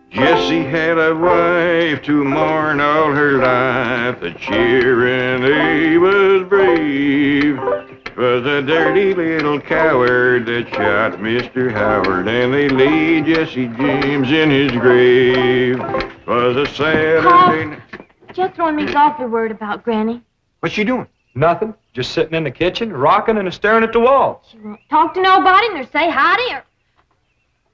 Jessie had a wife to mourn all her life, the cheering he was brave. 'Twas a dirty little coward that shot Mr. Howard, and they laid Jesse James in his grave. 'Twas a Saturday. Jethro and me's awfully worried about Granny. What's she doing? Nothing. Just sitting in the kitchen, rocking and staring at the wall. She won't talk to nobody, nor say howdy, or...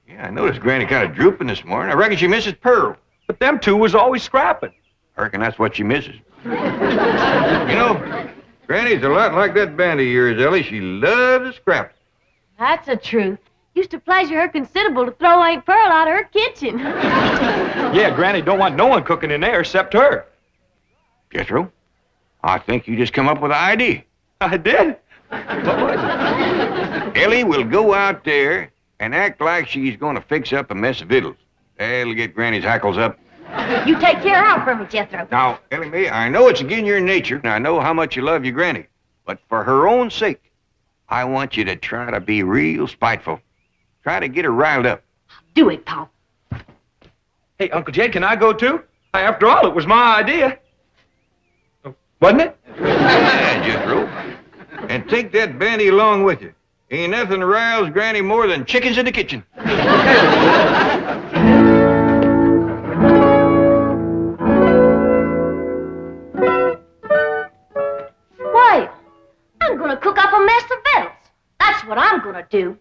Yeah, I noticed Granny kind of drooping this morning. I reckon she misses Pearl. But them two was always scrapping. I reckon that's what she misses. You know, Granny's a lot like that band of yours, Ellie. She loves to scrap. That's the truth. Used to pleasure her considerable to throw Aunt Pearl out of her kitchen. Yeah, Granny don't want no one cooking in there except her. Jethro, I think you just come up with an idea. I did? What was it? Ellie will go out there and act like she's going to fix up a mess of victuals. That'll get Granny's hackles up. You take care of her for me, Jethro. Now, Ellie Mae, I know it's against your nature, and I know how much you love your Granny. But for her own sake, I want you to try to be real spiteful. Try to get her riled up. Do it, Paul. Hey, Uncle Jed, can I go too? After all, it was my idea. Wasn't it? Yeah, Jethro. And take that bandy along with you. Ain't nothing riles Granny more than chickens in the kitchen. Wait, I'm gonna cook up a mess of victuals. That's what I'm gonna do.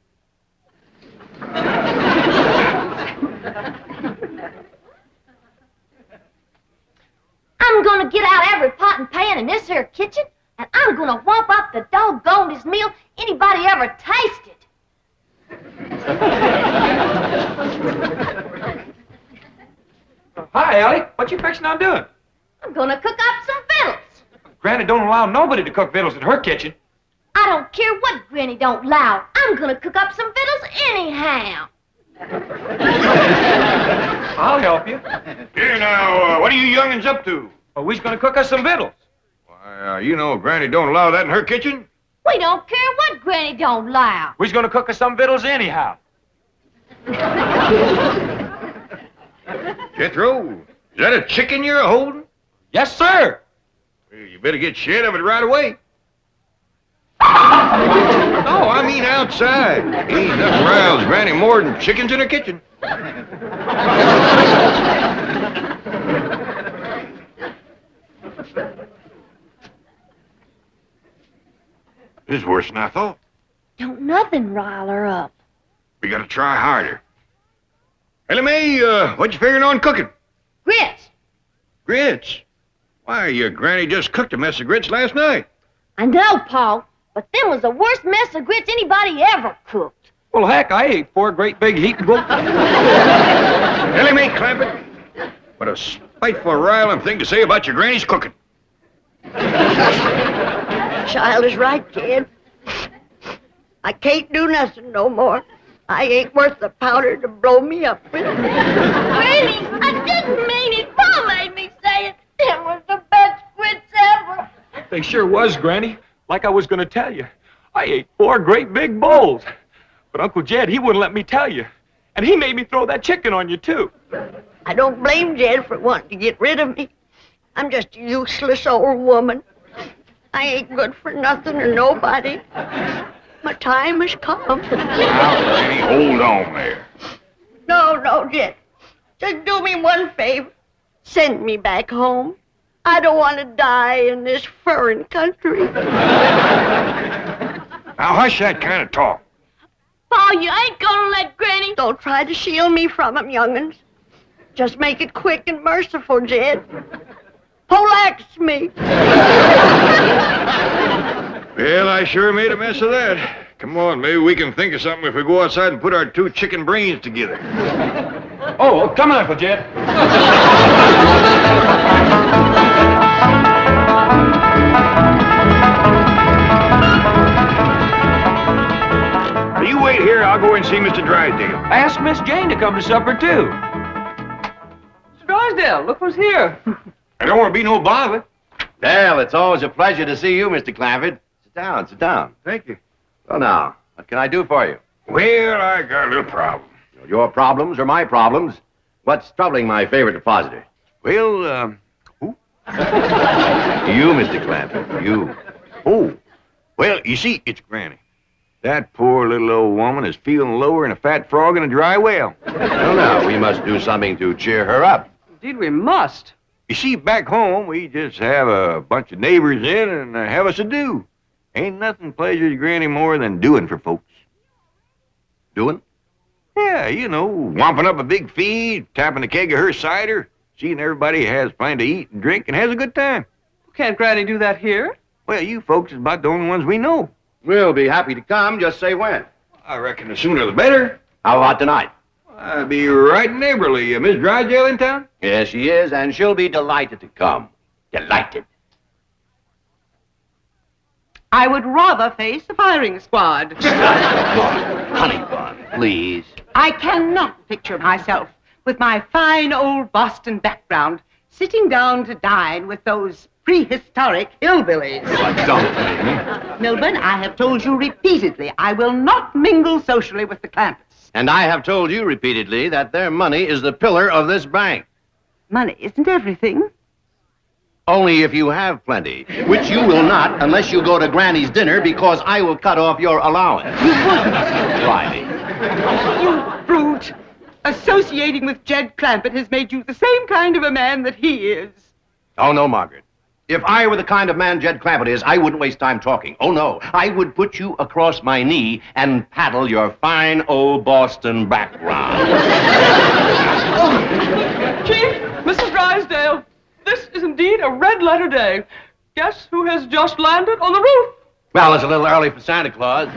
I'm gonna get out every pot and pan in this here kitchen, and I'm gonna whomp up the doggonedest meal anybody ever tasted. Hi, Allie. What you fixing on doing? I'm gonna cook up some victuals. Granny don't allow nobody to cook victuals in her kitchen. I don't care what Granny don't allow. I'm gonna cook up some victuals anyhow. I'll help you. Here now, what are you young'uns up to? Well, we's gonna cook us some victuals. Why, you know Granny don't allow that in her kitchen. We don't care what Granny don't allow. We's gonna cook us some victuals anyhow. Jethro, is that a chicken you're holding? Yes, sir. Well, you better get shed of it right away. No, I mean outside. Ain't nothing riles Granny more than chickens in her kitchen. This is worse than I thought. Don't nothing rile her up. We gotta try harder. Ellie Mae, what you figuring on cooking? Grits. Grits? Why, your Granny just cooked a mess of grits last night. I know, Paul, but them was the worst mess of grits anybody ever cooked. Well, heck, I ate 4 great big heaping bowl. Ellie Mae Clampett, what a spiteful, riling thing to say about your Granny's cooking. Child is right, kid. I can't do nothing no more. I ain't worth the powder to blow me up with. Granny, I didn't mean it. Paul made me say it. Them was the best grits ever. They sure was, Granny. Like I was gonna tell you. I ate 4 great big bowls. But Uncle Jed, he wouldn't let me tell you. And he made me throw that chicken on you, too. I don't blame Jed for wanting to get rid of me. I'm just a useless old woman. I ain't good for nothing or nobody. My time has come. Now, Granny, hold on there. No, Jed. Just do me one favor. Send me back home. I don't want to die in this foreign country. Now, hush that kind of talk. Paul, you ain't gonna let Granny... Don't try to shield me from him, young'uns. Just make it quick and merciful, Jed. Poleaxe me. Well, I sure made a mess of that. Come on, maybe we can think of something if we go outside and put our 2 chicken brains together. Oh, come on, Uncle Jed. You wait here, I'll go and see Mr. Drysdale. I asked Miss Jane to come to supper, too. Mr. Drysdale, look who's here. I don't want to be no bother. Well, it's always a pleasure to see you, Mr. Clafford. Sit down, sit down. Thank you. Well, now, what can I do for you? Well, I got a little problem. Your problems are my problems. What's troubling my favorite depositor? Well, who? You, Mr. Clafford, you. Oh. Well, you see, it's Granny. That poor little old woman is feeling lower than a fat frog in a dry well. Well, now, we must do something to cheer her up. Indeed, we must. You see, back home, we just have a bunch of neighbors in and have us a do. Ain't nothing pleasures Granny more than doing for folks. Doing? Yeah, you know, womping up a big feed, tapping a keg of her cider, seeing everybody has plenty to eat and drink and has a good time. Can't Granny do that here? Well, you folks is about the only ones we know. We'll be happy to come, just say when. I reckon the sooner the better. How about tonight? I'll be right neighborly. Miss Drysdale in town? Yes, she is, and she'll be delighted to come. Delighted. I would rather face the firing squad. Honey bun, please. I cannot picture myself with my fine old Boston background sitting down to dine with those prehistoric hillbillies. Don't me. Milburn, I have told you repeatedly I will not mingle socially with the Clampetts. And I have told you repeatedly that their money is the pillar of this bank. Money isn't everything. Only if you have plenty, which you will not unless you go to Granny's dinner because I will cut off your allowance. You wouldn't. Try me. You brute. Associating with Jed Clampett has made you the same kind of a man that he is. Oh, no, Margaret. If I were the kind of man Jed Clampett is, I wouldn't waste time talking. Oh, no. I would put you across my knee and paddle your fine old Boston background. Chief, Mrs. Drysdale, this is indeed a red-letter day. Guess who has just landed on the roof? Well, it's a little early for Santa Claus.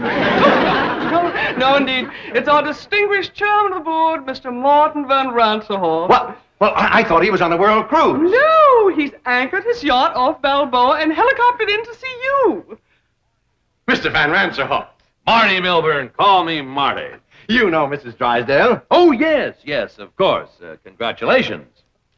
No, indeed. It's our distinguished chairman of the board, Mr. Martin Van Ransehorn. What? Well, I thought he was on the world cruise. No, he's anchored his yacht off Balboa and helicoptered in to see you. Mr. Van Ransehorn. Marty Milburn, call me Marty. You know Mrs. Drysdale. Oh, yes, of course. Congratulations.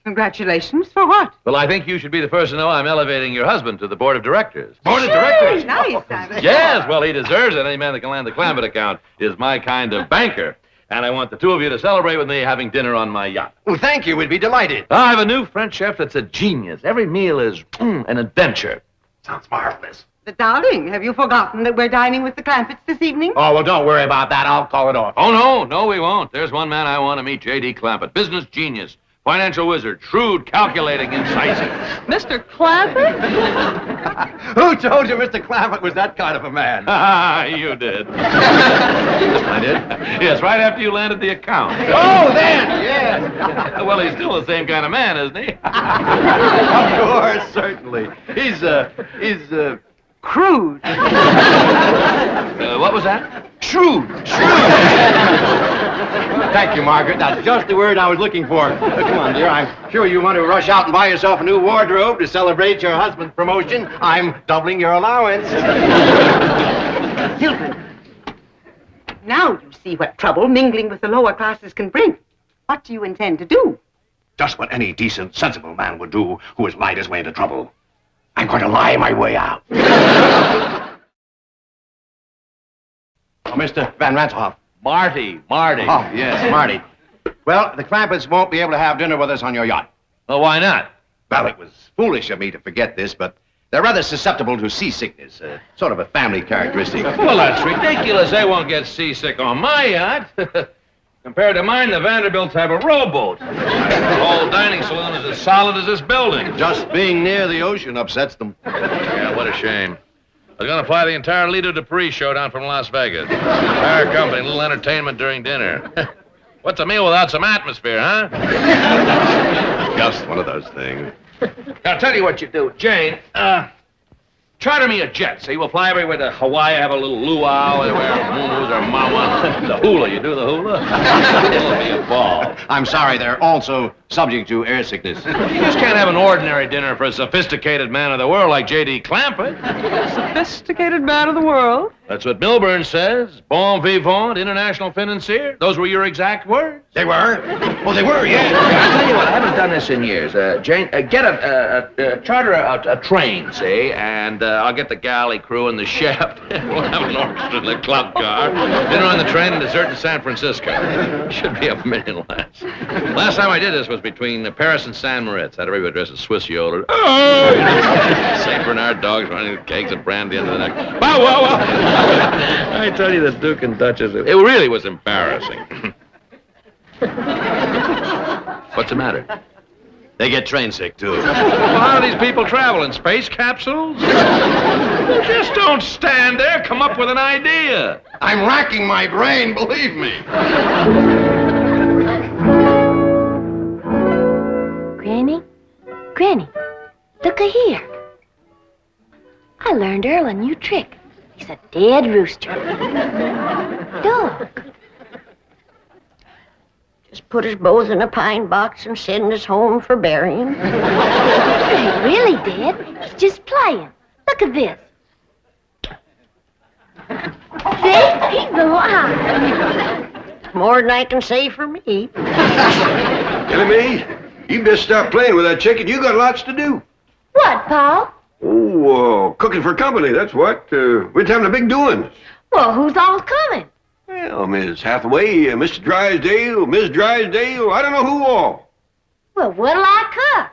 Congratulations for what? Well, I think you should be the first to know I'm elevating your husband to the board of directors. Board of directors? Nice, Simon. Yes, well, he deserves it. Any man that can land the Clampett account is my kind of banker. And I want the two of you to celebrate with me having dinner on my yacht. Well, thank you. We'd be delighted. I have a new French chef that's a genius. Every meal is an adventure. Sounds marvelous. But, darling, have you forgotten that we're dining with the Clampetts this evening? Oh, well, don't worry about that. I'll call it off. Oh, no, we won't. There's one man I want to meet, J.D. Clampett. Business genius. Financial wizard. Shrewd, calculating, incisive. Mr. Clampett? Who told you Mr. Clampett was that kind of a man? You did. I did? Yes, right after you landed the account. Oh, then, yes. Well, he's still the same kind of man, isn't he? Of course, certainly. He's Crude. What was that? shrewd. Thank you, Margaret. That's just the word I was looking for. Come on, dear. I'm sure you want to rush out and buy yourself a new wardrobe to celebrate your husband's promotion. I'm doubling your allowance. Milburn, now you see what trouble mingling with the lower classes can bring. What do you intend to do? Just what any decent, sensible man would do who has lied his way into trouble. I'm going to lie my way out. Oh, Mr. Van Ranshoff. Marty. Oh, yes, Marty. Well, the Clampetts won't be able to have dinner with us on your yacht. Well, why not? Well, it was foolish of me to forget this, but they're rather susceptible to seasickness, sort of a family characteristic. Well, that's ridiculous. They won't get seasick on my yacht. Compared to mine, the Vanderbilts have a rowboat. The whole dining saloon is as solid as this building. Just being near the ocean upsets them. Yeah, what a shame. I was going to fly the entire Lido Dupree show down from Las Vegas. Entire company, a little entertainment during dinner. What's a meal without some atmosphere, huh? Just one of those things. Now, I'll tell you what you do. Jane, charter me a jet, see? We'll fly everywhere to Hawaii, have a little luau, everywhere, moons or mama. The hula, you do the hula? It'll be a ball. I'm sorry, they're also subject to air sickness. You just can't have an ordinary dinner for a sophisticated man of the world like J.D. Clampett. Sophisticated man of the world? That's what Milburn says. Bon vivant, international financier. Those were your exact words. They were? Oh, they were, yeah. I'll tell you what, I haven't done this in years. Jane, charter a train, see, and I'll get the galley crew and the chef. We'll have an orchestra in the club car. Dinner on the train and dessert in San Francisco. Should be $1 million less. Last time I did this was between Paris and San Moritz. Had everybody dressed as Swiss yodelers. St. Bernard dogs running with kegs of brandy into the neck. Wow, wow, wow. I tell you, the Duke and Duchess, it really was embarrassing. What's the matter? They get train sick, too. Well, how do these people travel? In space capsules? Well, just don't stand there. Come up with an idea. I'm racking my brain, believe me. Granny, look-a here. I learned Earl a new trick. He's a dead rooster. Dog. Just put us both in a pine box and send us home for burying. He ain't really dead. He's just playing. Look at this. See? He's alive. More than I can say for me. Killing me? You just stop playing with that chicken. You got lots to do. What, Paul? Oh, cooking for company, that's what. We're having a big doings. Well, who's all coming? Well, Miss Hathaway, Mr. Drysdale, Miss Drysdale, I don't know who all. Well, what'll I cook?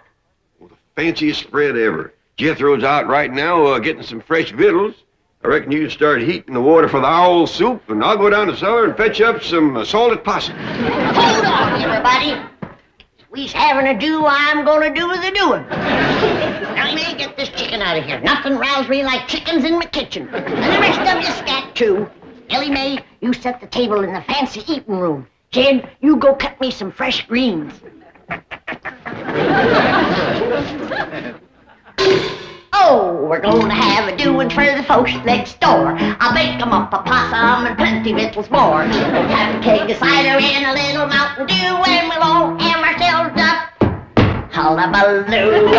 Well, the fanciest spread ever. Jethro's out right now getting some fresh victuals. I reckon you can start heating the water for the owl soup, and I'll go down the cellar and fetch up some salted possum. Hold on, everybody. We's having a do, I'm gonna do the doing. Now, let me get this chicken out of here. Nothing rouse me like chickens in my kitchen. And the rest of you scat, too. Ellie Mae, you set the table in the fancy eating room. Jed, you go cut me some fresh greens. Oh, we're gonna have a doings for the folks next door. I'll bake 'em up a possum and plenty victuals more. We'll have a keg of cider and a little Mountain Dew, and we'll all have ourselves a hullabaloo.